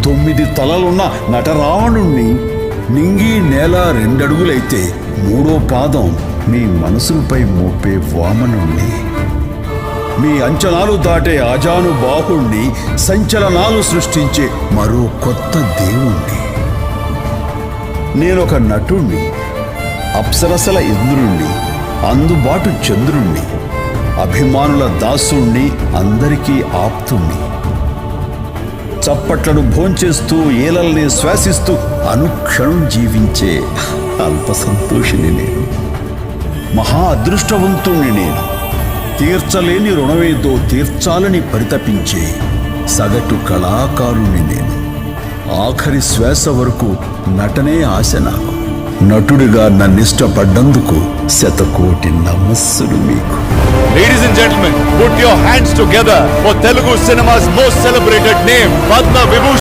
9 తలలున్న నటరావణుణ్ణి, నింగి నేల 2 అడుగులైతే 3వ పాదం మీ మనసులపై మోపే వామనుణ్ణి, మీ అంచనాలు దాటే ఆజానుబాహుణ్ణి, సంచలనాలు సృష్టించే మరో కొత్త దేవుణ్ణి. నేనొక నటుణ్ణి, అప్సరసల ఇంద్రుణ్ణి, అందుబాటు చంద్రుణ్ణి, అభిమానుల దాసుణ్ణి, అందరికీ ఆప్తుణ్ణి. చప్పట్లను భోంచేస్తూ ఏలల్ని శ్వాసిస్తూ అనుక్షణం జీవించే అల్ప సంతోషిని నేను. మహా అదృష్టవంతుణ్ణి నేను. తీర్చలేని రుణమేదో తీర్చాలని పరితపించే సగటు కళాకారుణ్ణి నేను. ఆఖరి శ్వాస వరకు నటనే ఆశ నాకు. నటుడిగా నన్నిష్టపడ్డందుకు 100,000,000 నమస్సులు మీకు. Ladies and gentlemen, put your hands together for Telugu cinema's most celebrated name, Padma Vibhushan.